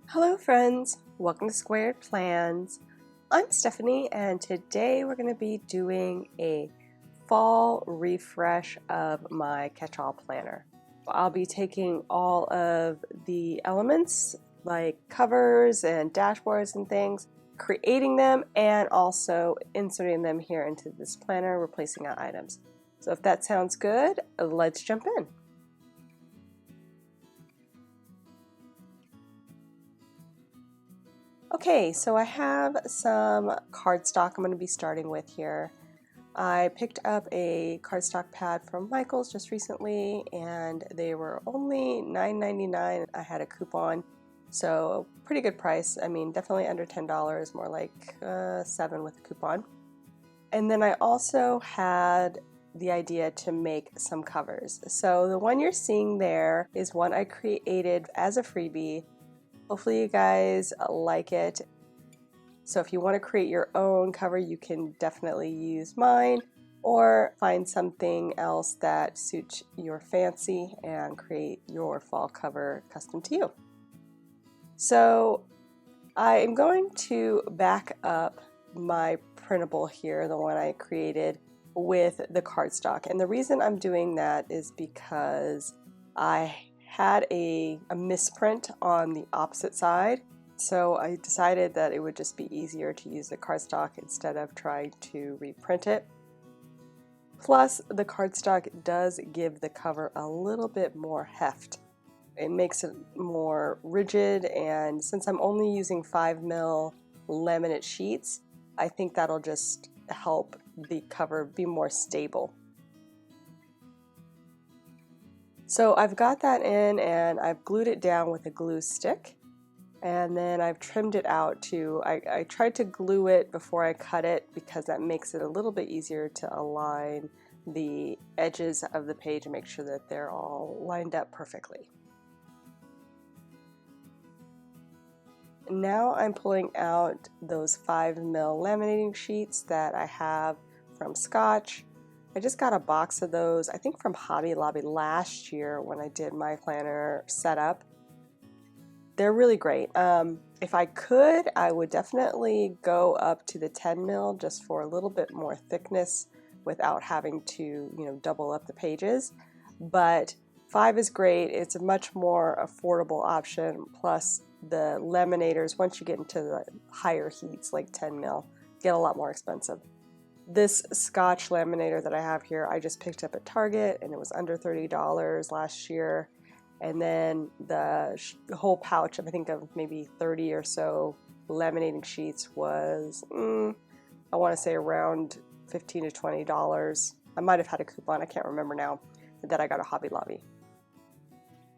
Hello friends, welcome to Squared Plans. I'm Stephanie and today we're going to be doing a fall refresh of my catch-all planner. I'll be taking all of the elements like covers and dashboards and things, creating them and also inserting them here into this planner, replacing out items. So if that sounds good, let's jump in. Okay, so I have some cardstock I'm going to be starting with here. I picked up a cardstock pad from Michael's just recently and they were only $9.99. I had a coupon, so pretty good price. I mean, definitely under $10, more like $7 with a coupon. And then I also had the idea to make some covers. So the one you're seeing there is one I created as a freebie. Hopefully you guys like it. So if you want to create your own cover, you can definitely use mine or find something else that suits your fancy and create your fall cover custom to you. So I am going to back up my printable here, the one I created, with the cardstock. And the reason I'm doing that is because I had a misprint on the opposite side, so I decided that it would just be easier to use the cardstock instead of trying to reprint it. Plus, the cardstock does give the cover a little bit more heft. It makes it more rigid, and since I'm only using 5mm laminate sheets, I think that'll just help the cover be more stable. So I've got that in and I've glued it down with a glue stick, and then I've trimmed it out too. I tried to glue it before I cut it because that makes it a little bit easier to align the edges of the page and make sure that they're all lined up perfectly. Now I'm pulling out those 5mm laminating sheets that I have from Scotch. I just got a box of those, I think from Hobby Lobby last year when I did my planner setup. They're really great. If I could, I would definitely go up to the 10mm just for a little bit more thickness without having to, double up the pages. But 5 is great. It's a much more affordable option. Plus the laminators, once you get into the higher heats like 10mm, get a lot more expensive. This Scotch laminator that I have here, I just picked up at Target and it was under $30 last year. And then the whole pouch of, I think, of maybe 30 or so laminating sheets was, I want to say around $15 to $20. I might have had a coupon, I can't remember now, that I got at Hobby Lobby.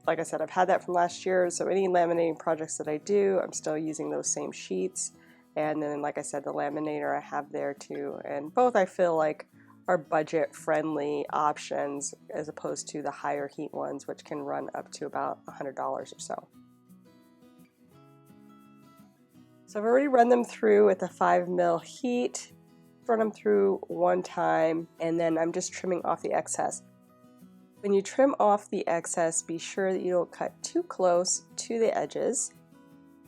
Like I said, I've had that from last year, so any laminating projects that I do, I'm still using those same sheets. And then, like I said, the laminator I have there too. And both I feel like are budget-friendly options as opposed to the higher heat ones, which can run up to about $100 or so. So I've already run them through at the 5mm heat. Run them through one time, and then I'm just trimming off the excess. When you trim off the excess, be sure that you don't cut too close to the edges.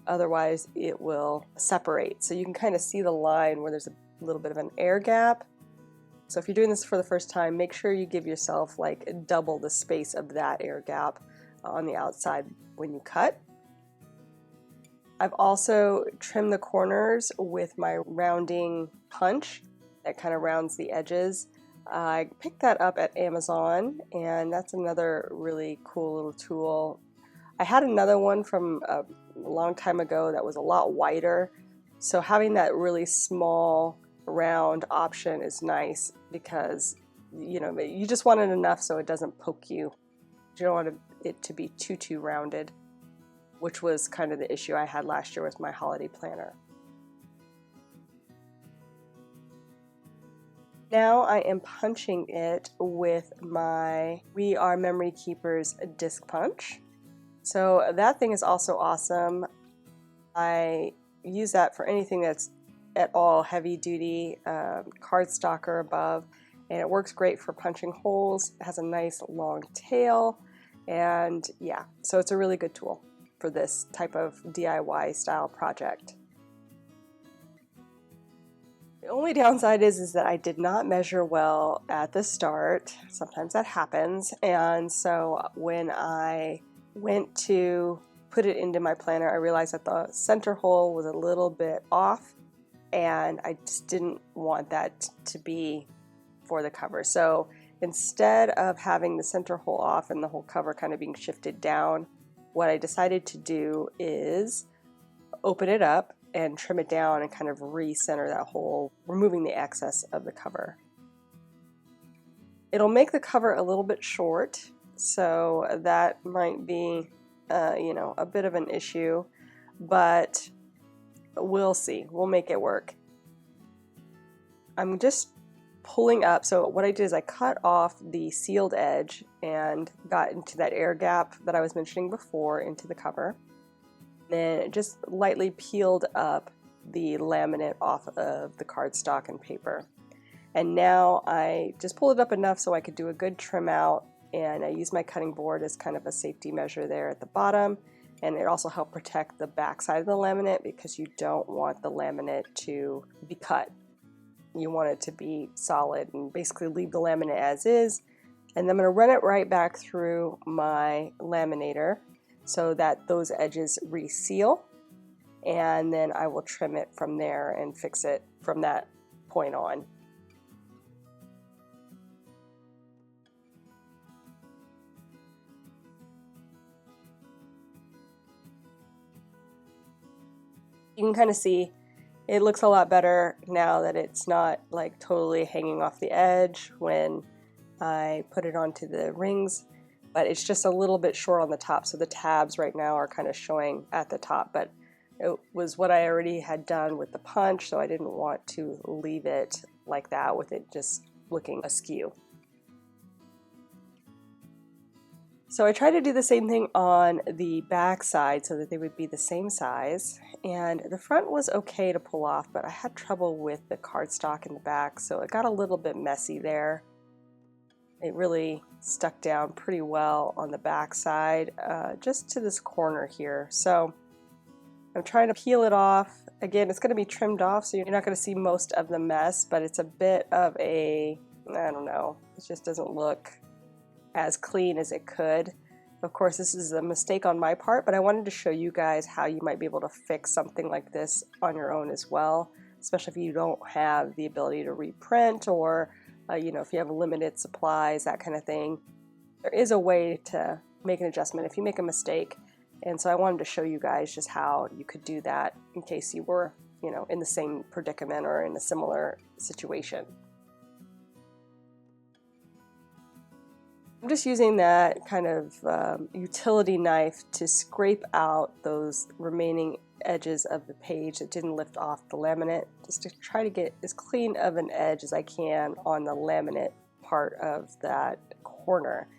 Otherwise it will separate. So you can kind of see the line where there's a little bit of an air gap. So if you're doing this for the first time, make sure you give yourself like double the space of that air gap on the outside when you cut. I've also trimmed the corners with my rounding punch that kind of rounds the edges. I picked that up at Amazon, and that's another really cool little tool. I had another one from a long time ago that was a lot wider, so having that really small round option is nice because you just want it enough so it doesn't poke you. You don't want it to be too rounded, which was kind of the issue I had last year with my holiday planner. Now I am punching it with my We Are Memory Keepers disc punch. So that thing is also awesome. I use that for anything that's at all heavy duty, cardstock or above, and it works great for punching holes. It has a nice long tail, and yeah, so it's a really good tool. for this type of DIY style project. The only downside is that I did not measure well at the start. Sometimes that happens, and so when I went to put it into my planner, I realized that the center hole was a little bit off, and I just didn't want that to be for the cover. So instead of having the center hole off and the whole cover kind of being shifted down, what I decided to do is open it up and trim it down and kind of recenter that hole, removing the excess of the cover. It'll make the cover a little bit short, so that might be a bit of an issue, but we'll see. We'll make it work. I'm just pulling up, so what I did is I cut off the sealed edge and got into that air gap that I was mentioning before into the cover. Then just lightly peeled up the laminate off of the cardstock and paper. And now I just pulled it up enough so I could do a good trim out, and I used my cutting board as kind of a safety measure there at the bottom, and it also helped protect the back side of the laminate because you don't want the laminate to be cut. You want it to be solid and basically leave the laminate as is. And I'm going to run it right back through my laminator so that those edges reseal, and then I will trim it from there and fix it from that point on. You can kind of see it looks a lot better now that it's not like totally hanging off the edge when I put it onto the rings, but it's just a little bit short on the top, so the tabs right now are kind of showing at the top, but it was what I already had done with the punch, so I didn't want to leave it like that with it just looking askew. So I tried to do the same thing on the back side so that they would be the same size, and the front was okay to pull off, but I had trouble with the cardstock in the back, so it got a little bit messy there. It really stuck down pretty well on the back side, just to this corner here. So I'm trying to peel it off. Again, it's going to be trimmed off, so you're not going to see most of the mess, but it's a bit of a, I don't know, it just doesn't look as clean as it could. Of course, this is a mistake on my part, but I wanted to show you guys how you might be able to fix something like this on your own as well, especially if you don't have the ability to reprint or if you have limited supplies, that kind of thing. There is a way to make an adjustment if you make a mistake, and so I wanted to show you guys just how you could do that in case you were, in the same predicament or in a similar situation. I'm just using that kind of utility knife to scrape out those remaining edges of the page that didn't lift off the laminate, just to try to get as clean of an edge as I can on the laminate part of that corner,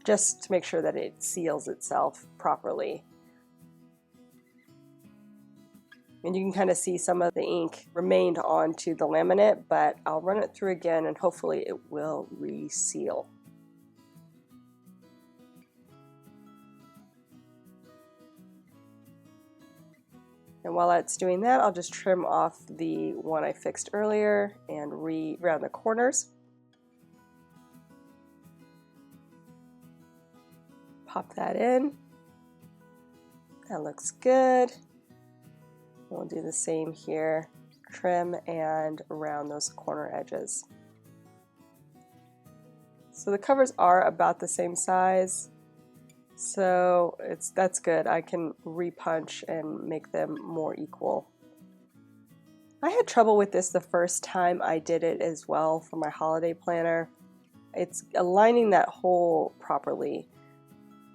just to make sure that it seals itself properly. And you can kind of see some of the ink remained onto the laminate, but I'll run it through again and hopefully it will reseal. And while it's doing that, I'll just trim off the one I fixed earlier and round the corners. Pop that in. That looks good. We'll do the same here. Trim and round those corner edges. So the covers are about the same size. So that's good. I can repunch and make them more equal. I had trouble with this the first time I did it as well for my holiday planner. It's aligning that hole properly.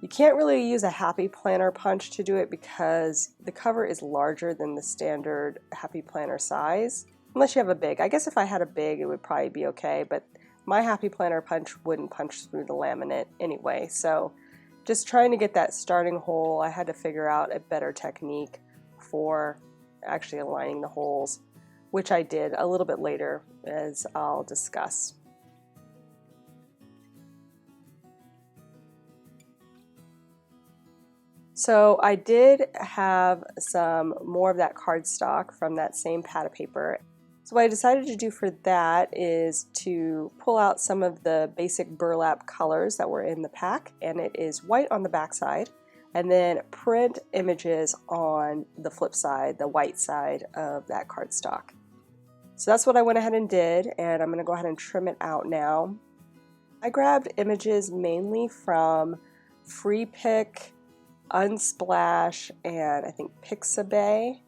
You can't really use a Happy Planner punch to do it because the cover is larger than the standard Happy Planner size, unless you have a big. I guess if I had a big it would probably be okay, but my Happy Planner punch wouldn't punch through the laminate anyway, so just trying to get that starting hole, I had to figure out a better technique for actually aligning the holes, which I did a little bit later, as I'll discuss. So I did have some more of that cardstock from that same pad of paper. So what I decided to do for that is to pull out some of the basic burlap colors that were in the pack, and it is white on the back side, and then print images on the flip side, the white side of that cardstock. So that's what I went ahead and did, and I'm going to go ahead and trim it out now. I grabbed images mainly from Freepick, Unsplash, and I think Pixabay.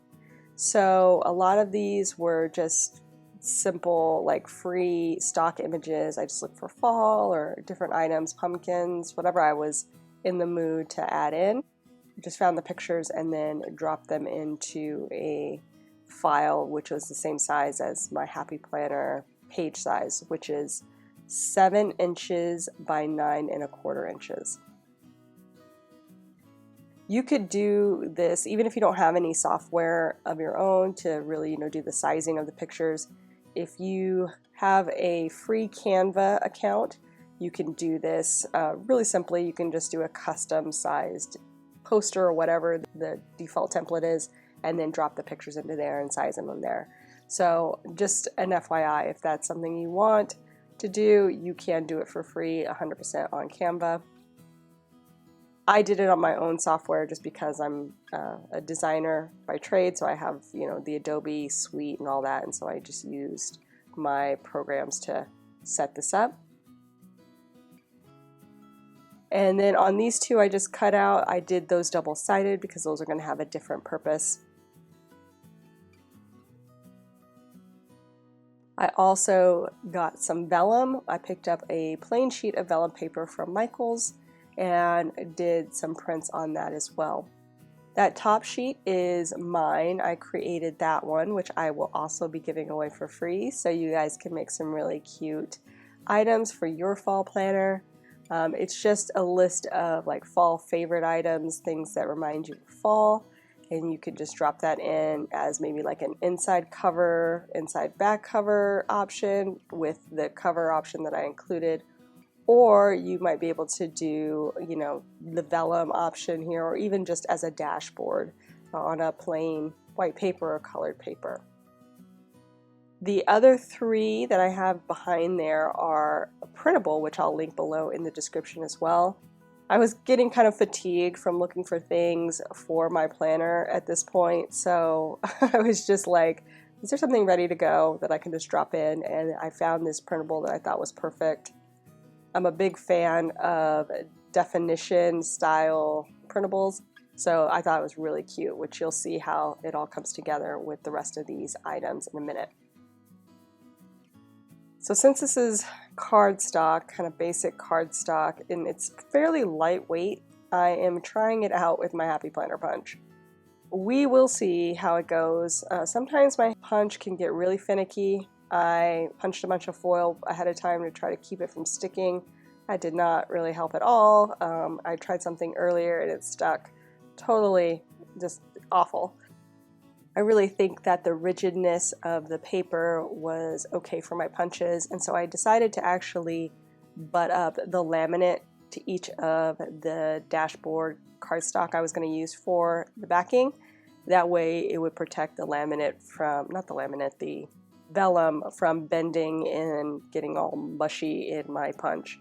So a lot of these were just simple, like free stock images. I just looked for fall or different items, pumpkins, whatever I was in the mood to add in. Just found the pictures and then dropped them into a file which was the same size as my Happy Planner page size, which is 7 inches by 9¼ inches. You could do this even if you don't have any software of your own to really, do the sizing of the pictures. If you have a free Canva account, you can do this really simply. You can just do a custom sized poster or whatever the default template is, and then drop the pictures into there and size them in there. So just an FYI, if that's something you want to do, you can do it for free 100% on Canva. I did it on my own software just because I'm a designer by trade, so I have the Adobe suite and all that, and so I just used my programs to set this up. And then on these two I just cut out, I did those double-sided because those are going to have a different purpose. I also got some vellum. I picked up a plain sheet of vellum paper from Michaels and did some prints on that as well. That top sheet is mine. I created that one, which I will also be giving away for free, so you guys can make some really cute items for your fall planner. It's just a list of like fall favorite items, things that remind you of fall, and you could just drop that in as maybe like an inside cover, inside back cover option with the cover option that I included. Or you might be able to do, the vellum option here, or even just as a dashboard on a plain white paper or colored paper. The other three that I have behind there are printable, which I'll link below in the description as well. I was getting kind of fatigued from looking for things for my planner at this point, so I was just like, is there something ready to go that I can just drop in? And I found this printable that I thought was perfect. I'm a big fan of definition style printables, so I thought it was really cute, which you'll see how it all comes together with the rest of these items in a minute. So since this is cardstock, kind of basic cardstock, and it's fairly lightweight, I am trying it out with my Happy Planner punch. We will see how it goes. Sometimes my punch can get really finicky. I punched a bunch of foil ahead of time to try to keep it from sticking. That did not really help at all. I tried something earlier and it stuck. Totally just awful. I really think that the rigidness of the paper was okay for my punches, and so I decided to actually butt up the laminate to each of the dashboard cardstock I was going to use for the backing. That way it would protect the laminate from, the vellum from bending and getting all mushy in my punch.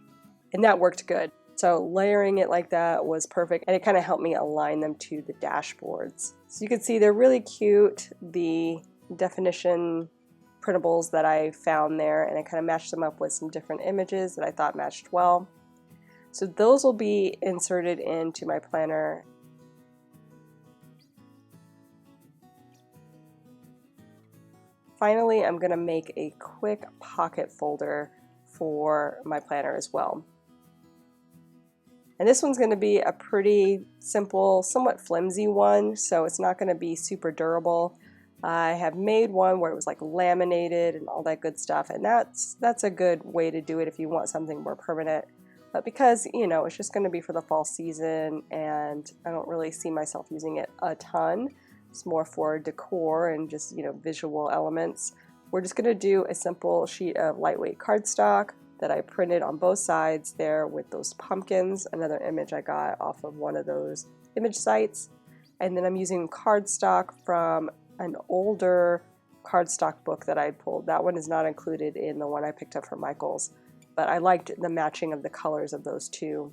And that worked good. So layering it like that was perfect, and it kind of helped me align them to the dashboards. So you can see they're really cute, the definition printables that I found there, and I kind of matched them up with some different images that I thought matched well. So those will be inserted into my planner. Finally, I'm going to make a quick pocket folder for my planner as well. And this one's going to be a pretty simple, somewhat flimsy one, so it's not going to be super durable. I have made one where it was like laminated and all that good stuff, and that's a good way to do it if you want something more permanent. But because, it's just going to be for the fall season, and I don't really see myself using it a ton. It's more for decor and just, visual elements. We're just going to do a simple sheet of lightweight cardstock that I printed on both sides there with those pumpkins, another image I got off of one of those image sites. And then I'm using cardstock from an older cardstock book that I pulled. That one is not included in the one I picked up from Michael's, but I liked the matching of the colors of those two.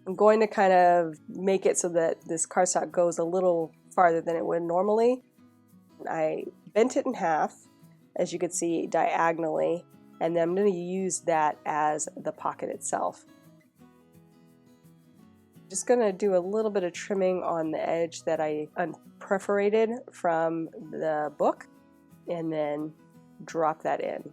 I'm going to kind of make it so that this cardstock goes a little farther than it would normally. I bent it in half, as you can see, diagonally, and then I'm going to use that as the pocket itself. Just going to do a little bit of trimming on the edge that I unperforated from the book, and then drop that in.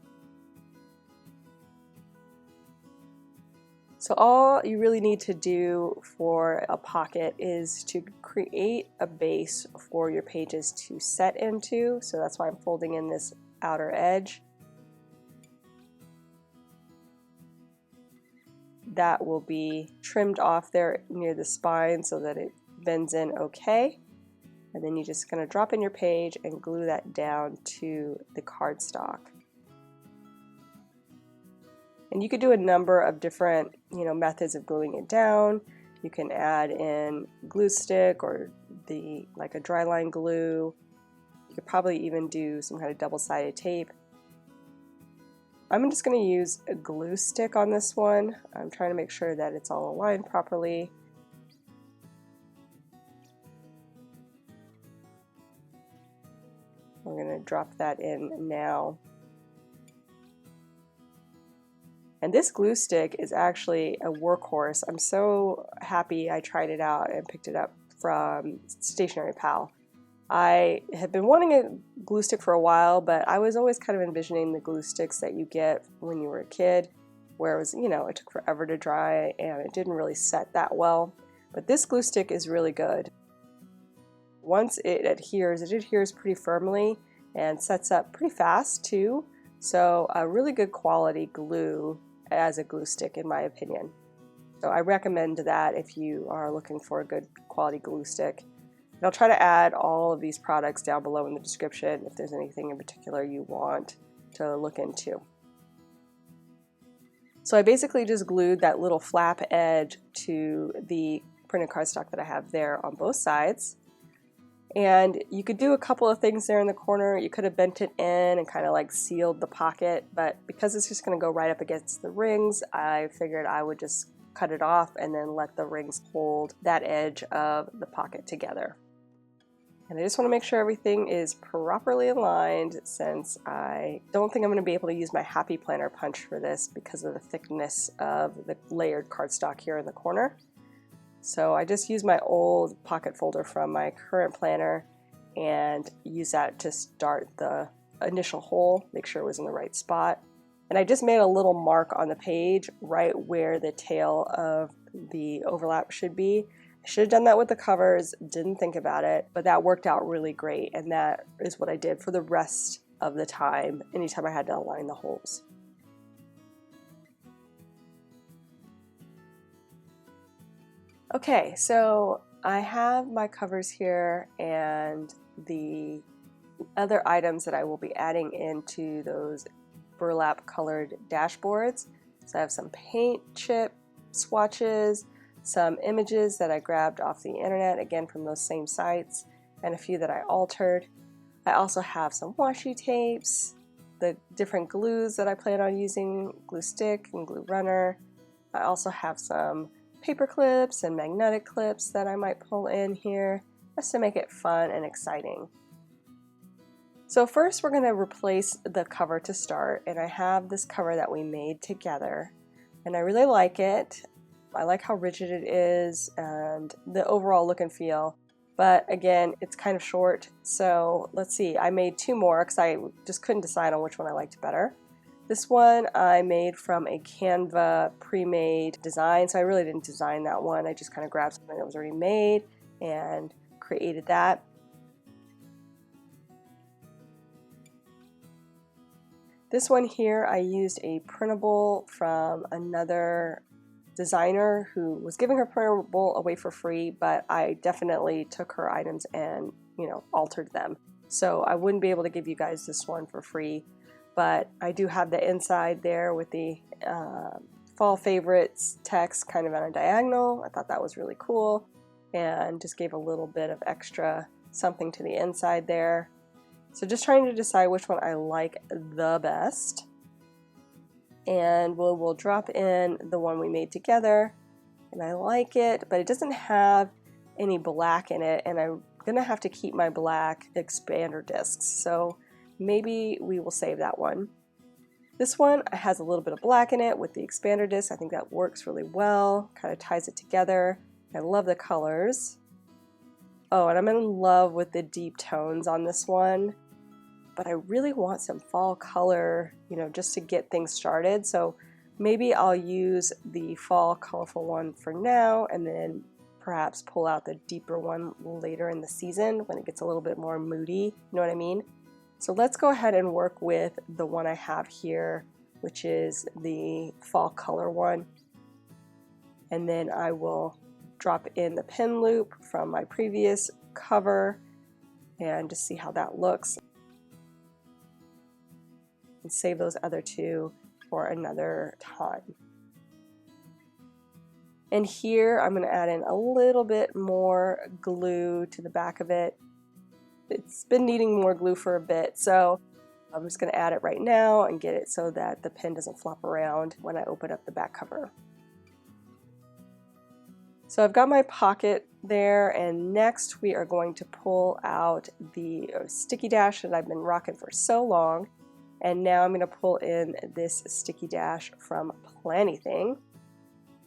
So all you really need to do for a pocket is to create a base for your pages to set into. So that's why I'm folding in this outer edge. That will be trimmed off there near the spine so that it bends in okay. And then you're just going to drop in your page and glue that down to the cardstock. And you could do a number of different, methods of gluing it down. You can add in glue stick or like a dry line glue. You could probably even do some kind of double-sided tape. I'm just going to use a glue stick on this one. I'm trying to make sure that it's all aligned properly. We're going to drop that in now. And this glue stick is actually a workhorse. I'm so happy I tried it out and picked it up from Stationery Pal. I have been wanting a glue stick for a while, but I was always kind of envisioning the glue sticks that you get when you were a kid, where it was, it took forever to dry and it didn't really set that well. But this glue stick is really good. Once it adheres pretty firmly and sets up pretty fast too. So a really good quality glue as a glue stick in my opinion. So I recommend that if you are looking for a good quality glue stick. And I'll try to add all of these products down below in the description if there's anything in particular you want to look into. So I basically just glued that little flap edge to the printed cardstock that I have there on both sides. And you could do a couple of things there in the corner. You could have bent it in and kind of like sealed the pocket, but because it's just going to go right up against the rings, I figured I would just cut it off and then let the rings hold that edge of the pocket together. And I just want to make sure everything is properly aligned, since I don't think I'm going to be able to use my Happy Planner punch for this because of the thickness of the layered cardstock here in the corner. So I just use my old pocket folder from my current planner and use that to start the initial hole, make sure it was in the right spot. And I just made a little mark on the page right where the tail of the overlap should be. I should have done that with the covers, didn't think about it, but that worked out really great, and that is what I did for the rest of the time, anytime I had to align the holes. Okay, so I have my covers here and the other items that I will be adding into those burlap colored dashboards. So I have some paint chip swatches, some images that I grabbed off the internet, again from those same sites, and a few that I altered. I also have some washi tapes, the different glues that I plan on using, glue stick and glue runner. I also have some paper clips and magnetic clips that I might pull in here just to make it fun and exciting. So first we're going to replace the cover to start, and I have this cover that we made together and I really like it. I like how rigid it is and the overall look and feel, but again it's kind of short, so let's see, I made two more because I just couldn't decide on which one I liked better. This one I made from a Canva pre-made design, so I really didn't design that one. I just kind of grabbed something that was already made and created that. This one here I used a printable from another designer who was giving her printable away for free, but I definitely took her items and altered them. So I wouldn't be able to give you guys this one for free. But I do have the inside there with the fall favorites text kind of on a diagonal. I thought that was really cool and just gave a little bit of extra something to the inside there. So just trying to decide which one I like the best. And we'll drop in the one we made together, and I like it, but it doesn't have any black in it, and I'm gonna have to keep my black expander discs, so maybe we will save that one. This one has a little bit of black in it with the expander disc. I think that works really well, kind of ties it together. I love the colors. Oh, and I'm in love with the deep tones on this one, but I really want some fall color, you know, just to get things started. So maybe I'll use the fall colorful one for now, and then perhaps pull out the deeper one later in the season when it gets a little bit more moody, you know what I mean? So let's go ahead and work with the one I have here, which is the fall color one. And then I will drop in the pin loop from my previous cover and just see how that looks. And save those other two for another time. And here I'm going to add in a little bit more glue to the back of it. It's been needing more glue for a bit, so I'm just going to add it right now and get it so that the pin doesn't flop around when I open up the back cover. So I've got my pocket there, and next we are going to pull out the sticky dash that I've been rocking for so long, and now I'm going to pull in this sticky dash from Planything.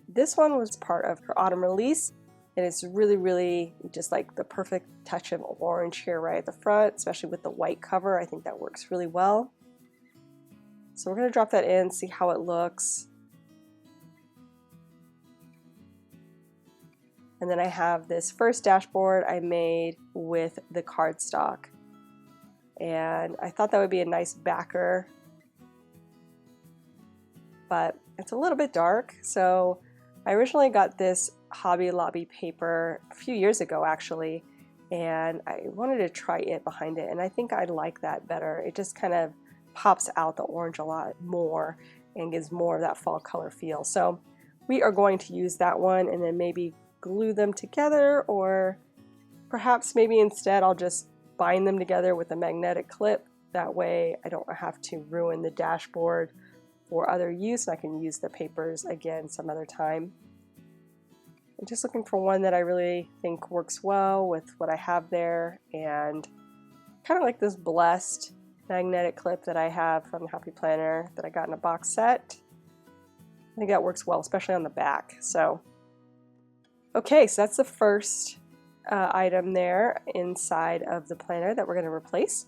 This one was part of her autumn release, and it's really just like the perfect touch of orange here right at the front, especially with the white cover. I think that works really well. So we're going to drop that in, see how it looks. And then I have this first dashboard I made with the cardstock, and I thought that would be a nice backer, but it's a little bit dark. So I originally got this Hobby Lobby paper a few years ago actually, and I wanted to try it behind it, and I think I like that better. It just kind of pops out the orange a lot more and gives more of that fall color feel. So we are going to use that one and then maybe glue them together, or perhaps maybe instead I'll just bind them together with a magnetic clip. That way I don't have to ruin the dashboard for other use. I can use the papers again some other time. I'm just looking for one that I really think works well with what I have there, and kind of like this Blessed magnetic clip that I have from the Happy Planner that I got in a box set. I think that works well, especially on the back. So, okay, so that's the first item there inside of the planner that we're going to replace.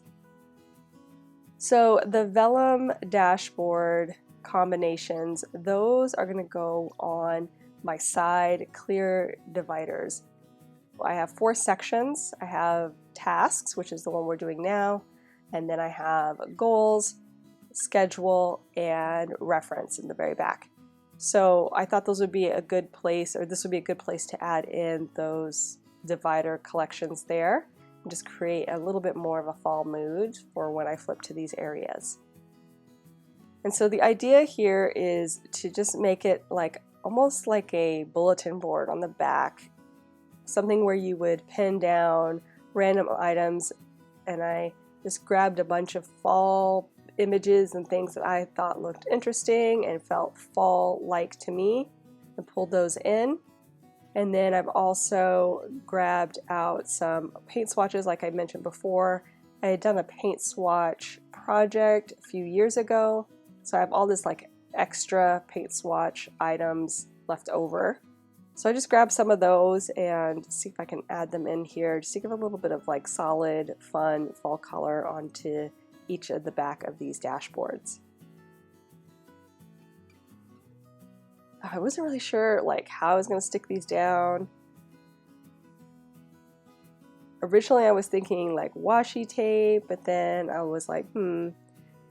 So the vellum dashboard combinations, those are going to go on my side clear dividers. I have 4 sections. I have tasks, which is the one we're doing now, and then I have goals, schedule, and reference in the very back. So I thought those would be a good place, or this would be a good place to add in those divider collections there and just create a little bit more of a fall mood for when I flip to these areas. And so the idea here is to just make it like almost like a bulletin board on the back, something where you would pin down random items, and I just grabbed a bunch of fall images and things that I thought looked interesting and felt fall-like to me and pulled those in. And then I've also grabbed out some paint swatches like I mentioned before. I had done a paint swatch project a few years ago, so I have all this like extra paint swatch items left over. So I just grabbed some of those and see if I can add them in here just to give a little bit of like solid, fun fall color onto each of the back of these dashboards. I wasn't really sure like how I was going to stick these down. Originally I was thinking like washi tape, but then I was like,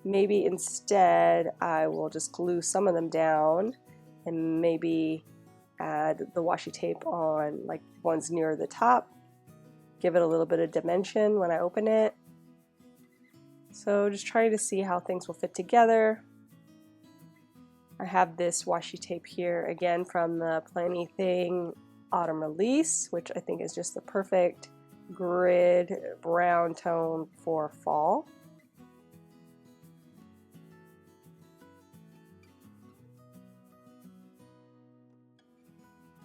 maybe instead I will just glue some of them down and maybe add the washi tape on like ones near the top, give it a little bit of dimension when I open it. So just trying to see how things will fit together. I have this washi tape here again from the Planny Thing Autumn Release, which I think is just the perfect grid brown tone for fall.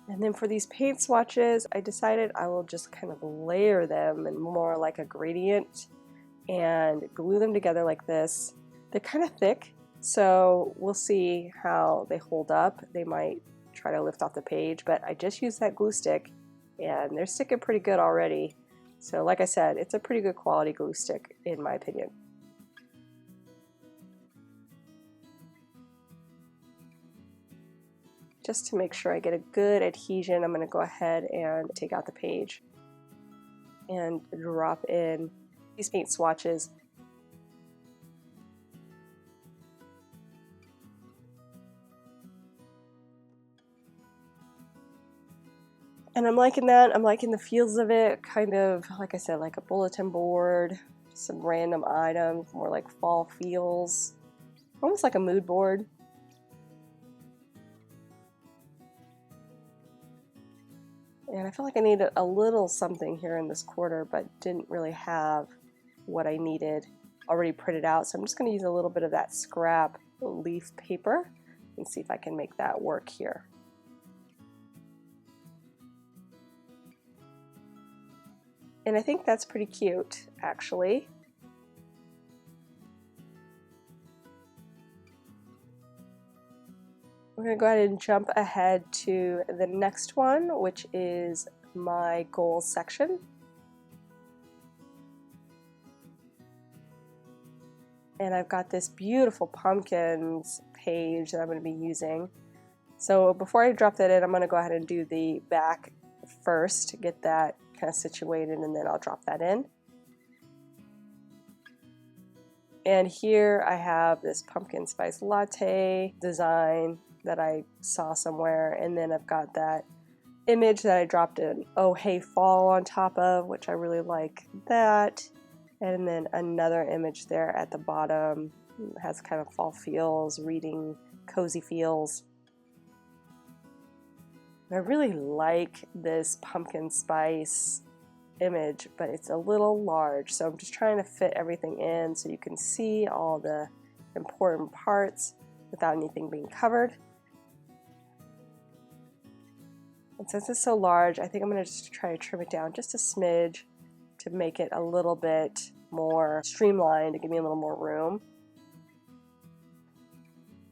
And then for these paint swatches, I decided I will just kind of layer them in more like a gradient and glue them together like this. They're kind of thick, so we'll see how they hold up. They might try to lift off the page, but I just used that glue stick and they're sticking pretty good already. So like I said, it's a pretty good quality glue stick in my opinion. Just to make sure I get a good adhesion, I'm going to go ahead and take out the page and drop in these paint swatches. And I'm liking that. I'm liking the feels of it, kind of, like I said, like a bulletin board, some random items, more like fall feels, almost like a mood board. And I feel like I needed a little something here in this corner, but didn't really have what I needed already printed out. So I'm just going to use a little bit of that scrap leaf paper and see if I can make that work here. And I think that's pretty cute, actually. We're going to go ahead and jump ahead to the next one, which is my goals section. And I've got this beautiful pumpkins page that I'm going to be using. So before I drop that in, I'm going to go ahead and do the back first to get that kind of situated, and then I'll drop that in. And here I have this pumpkin spice latte design that I saw somewhere, and then I've got that image that I dropped in Oh Hey Fall on top of, which I really like that. And then another image there at the bottom. It has kind of fall feels, reading cozy feels. I really like this pumpkin spice image, but it's a little large, so I'm just trying to fit everything in so you can see all the important parts without anything being covered. And since it's so large, I think I'm going to just try to trim it down just a smidge to make it a little bit more streamlined, to give me a little more room.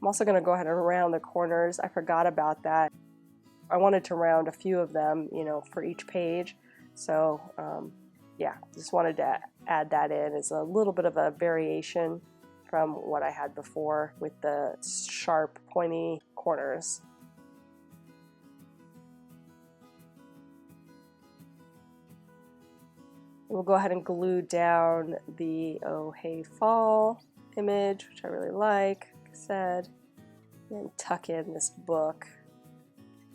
I'm also going to go ahead and round the corners. I forgot about that. I wanted to round a few of them, you know, for each page. So yeah, just wanted to add that in as a little bit of a variation from what I had before with the sharp, pointy corners. We'll go ahead and glue down the Oh Hey Fall image, which I really like I said, and tuck in this book.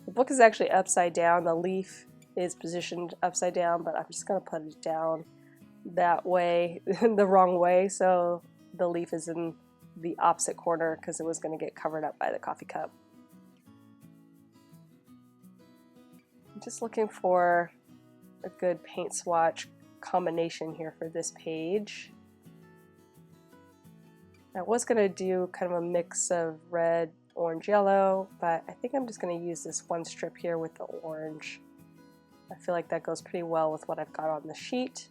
The book is actually upside down. The leaf is positioned upside down, but I'm just going to put it down that way, the wrong way, so the leaf is in the opposite corner because it was going to get covered up by the coffee cup. I'm just looking for a good paint swatch combination here for this page. I was going to do kind of a mix of red, orange, yellow, but I think I'm just going to use this one strip here with the orange. I feel like that goes pretty well with what I've got on the sheet.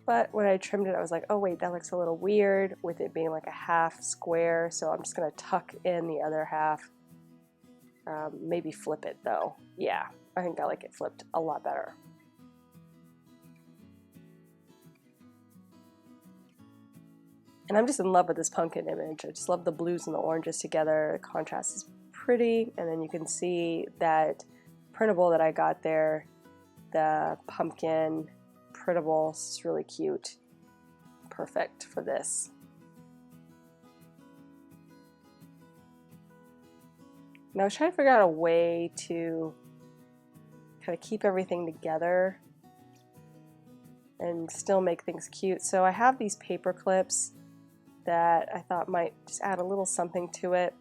But when I trimmed it, I was like, oh wait, that looks a little weird with it being like a half square, so I'm just going to tuck in the other half. Maybe flip it though. Yeah, I think I like it flipped a lot better. And I'm just in love with this pumpkin image. I just love the blues and the oranges together. The contrast is pretty, and then you can see that printable that I got there, the pumpkin printable. It's really cute. Perfect for this. And I was trying to figure out a way to kind of keep everything together. and still make things cute. So I have these paper clips that I thought might just add a little something to it.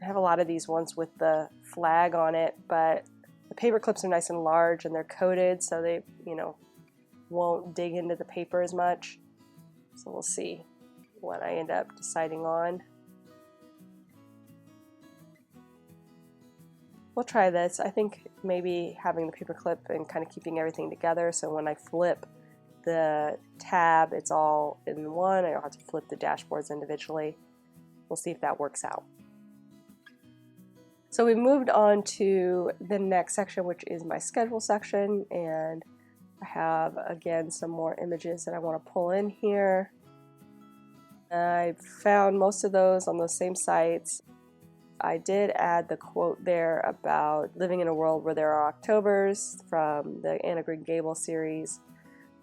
I have a lot of these ones with the flag on it, but the paper clips are nice and large and they're coated, so they, won't dig into the paper as much. So we'll see what I end up deciding on. We'll try this. I think maybe having the paper clip and kind of keeping everything together, so when I flip the tab, it's all in one. I don't have to flip the dashboards individually. We'll see if that works out. So we moved on to the next section, which is my schedule section, and I have again some more images that I want to pull in here. I found most of those on those same sites. I did add the quote there about living in a world where there are Octobers from the Anna Green Gables series,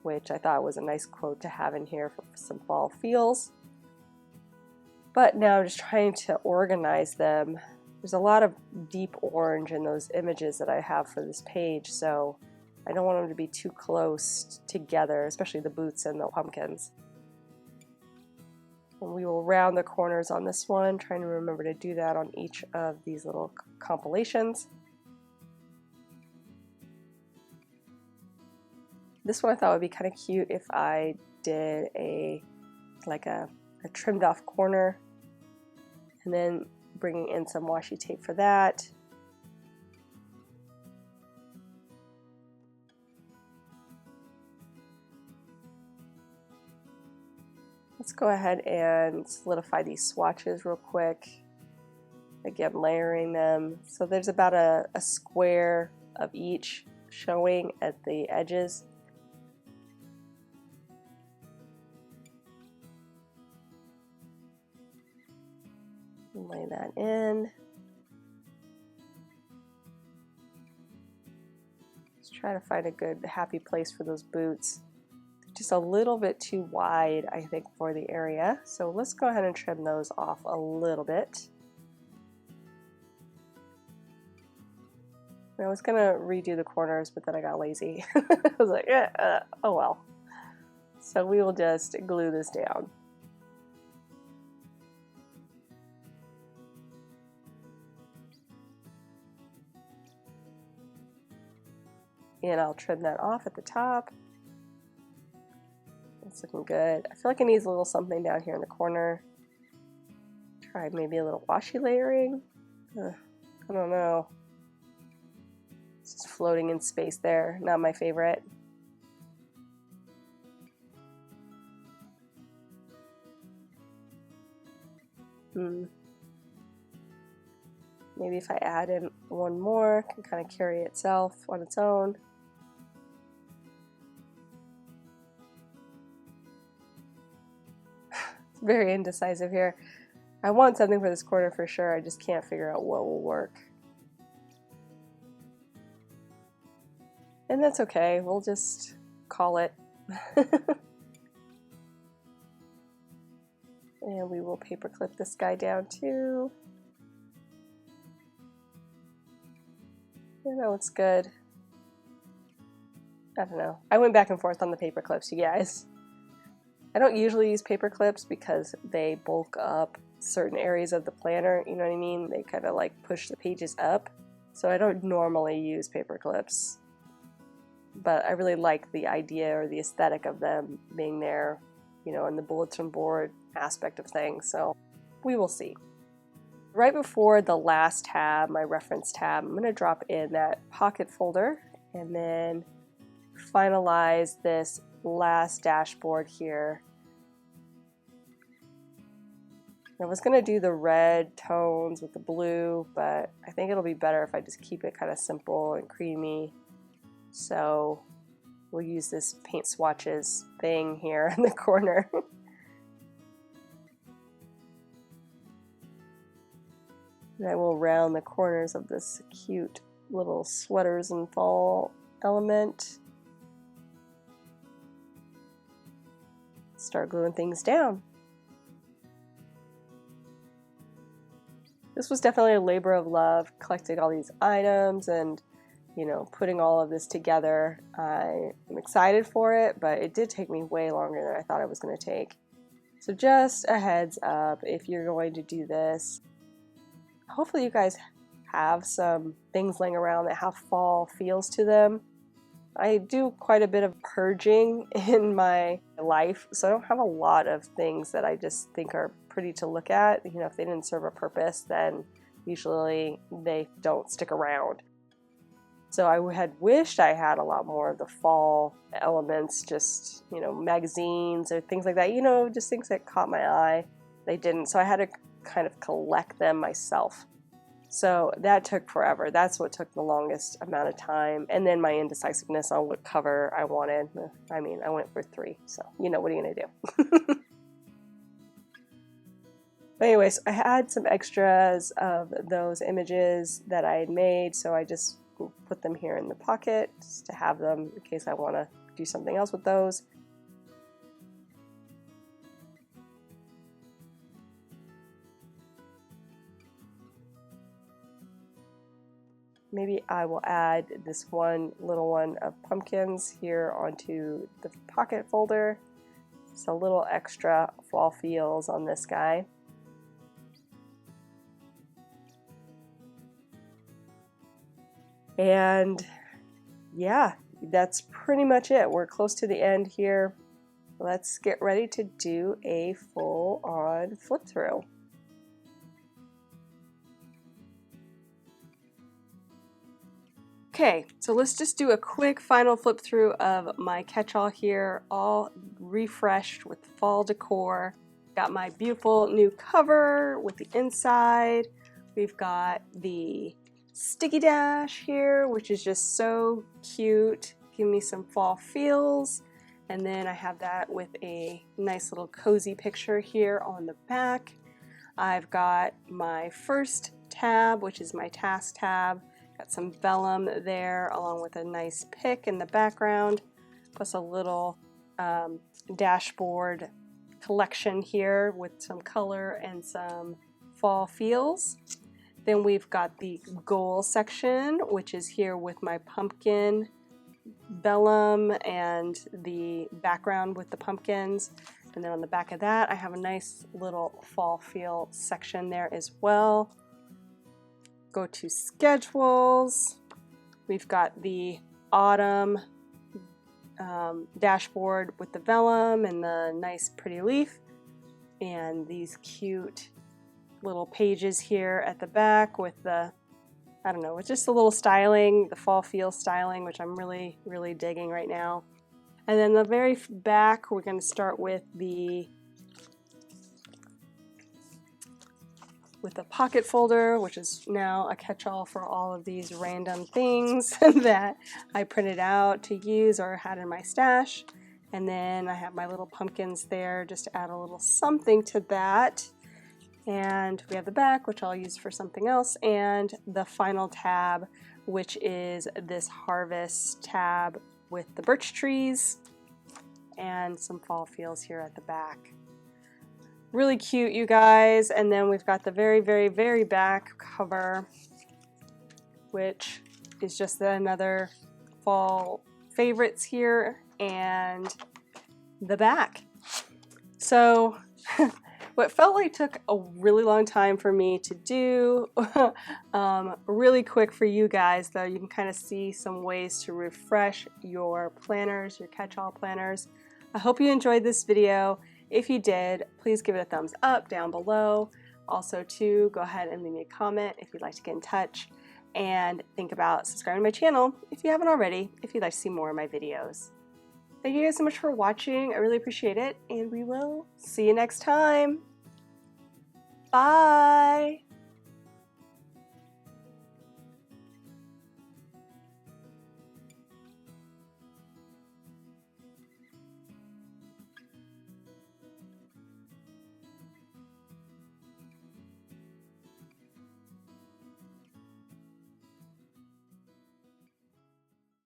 which I thought was a nice quote to have in here for some fall feels. But now I'm just trying to organize them. There's a lot of deep orange in those images that I have for this page, so I don't want them to be too close together, especially the boots and the pumpkins. And we will round the corners on this one, trying to remember to do that on each of these little compilations. This one I thought would be kind of cute if I did a trimmed off corner, and then bringing in some washi tape for that. Let's go ahead and solidify these swatches real quick. Again, layering them. So there's about a square of each showing at the edges. Lay that in. Let's try to find a good happy place for those boots. Just a little bit too wide, I think, for the area. So let's go ahead and trim those off a little bit. I was gonna redo the corners, but then I got lazy. I was like, oh well. So we will just glue this down. And I'll trim that off at the top. It's looking good. I feel like it needs a little something down here in the corner. Try maybe a little washi layering. I don't know. It's just floating in space there. Not my favorite. Maybe if I add in one more, it can kind of carry itself on its own. Very indecisive here. I want something for this corner for sure. I just can't figure out what will work. And that's okay. We'll just call it. And we will paper clip this guy down too. Yeah, that looks good. I don't know. I went back and forth on the paper clips, you guys. I don't usually use paper clips because they bulk up certain areas of the planner, you know what I mean? They kind of like push the pages up. So I don't normally use paper clips. But I really like the idea or the aesthetic of them being there, in the bulletin board aspect of things. So we will see. Right before the last tab, my reference tab, I'm going to drop in that pocket folder and then finalize this last dashboard here. I was going to do the red tones with the blue, but I think it'll be better if I just keep it kind of simple and creamy. So we'll use this paint swatches thing here in the corner. And I will round the corners of this cute little sweaters and fall element. Start gluing things down. This was definitely a labor of love, collecting all these items and you know, putting all of this together. I am excited for it, but it did take me way longer than I thought it was going to take. So just a heads up, if you're going to do this, hopefully you guys have some things laying around that have fall feels to them. I do quite a bit of purging in my life, so I don't have a lot of things that I just think are pretty to look at. You know, if they didn't serve a purpose, then usually they don't stick around. So I had wished I had a lot more of the fall elements, just, you know, magazines or things like that, you know, just things that caught my eye. They didn't, so I had to kind of collect them myself. So that took forever. That's what took the longest amount of time. And then my indecisiveness on what cover I wanted. I mean, I went for 3, so, you know, what are you going to do? But anyways, I had some extras of those images that I had made, so I just put them here in the pocket just to have them in case I want to do something else with those. Maybe I will add this one little one of pumpkins here onto the pocket folder. Just a little extra fall feels on this guy. And yeah, that's pretty much it. We're close to the end here. Let's get ready to do a full-on flip through. Okay, so let's just do a quick final flip through of my catch-all here, all refreshed with fall decor. Got my beautiful new cover with the inside. We've got the sticky dash here, which is just so cute, give me some fall feels. And then I have that with a nice little cozy picture here on the back. I've got my first tab, which is my task tab. Got some vellum there along with a nice pick in the background, plus a little dashboard collection here with some color and some fall feels. Then we've got the goal section, which is here with my pumpkin vellum and the background with the pumpkins. And then on the back of that, I have a nice little fall feel section there as well. Go to schedules. We've got the autumn dashboard with the vellum and the nice pretty leaf. And these cute little pages here at the back with the, I don't know, it's just a little styling, the fall feel styling, which I'm really, really digging right now. And then the very back, we're going to start with the pocket folder, which is now a catch-all for all of these random things that I printed out to use or had in my stash. And then I have my little pumpkins there just to add a little something to that. And we have the back, which I'll use for something else, and the final tab, which is this harvest tab with the birch trees and some fall feels here at the back. Really cute, you guys. And then we've got the very, very, very back cover, which is just another fall favorites here, and the back. So what felt like took a really long time for me to do, really quick for you guys though, you can kind of see some ways to refresh your planners, your catch-all planners. I hope you enjoyed this video. If you did, please give it a thumbs up down below. Also too, go ahead and leave me a comment if you'd like to get in touch, and think about subscribing to my channel if you haven't already, if you'd like to see more of my videos. Thank you guys so much for watching. I really appreciate it, and we will see you next time. Bye!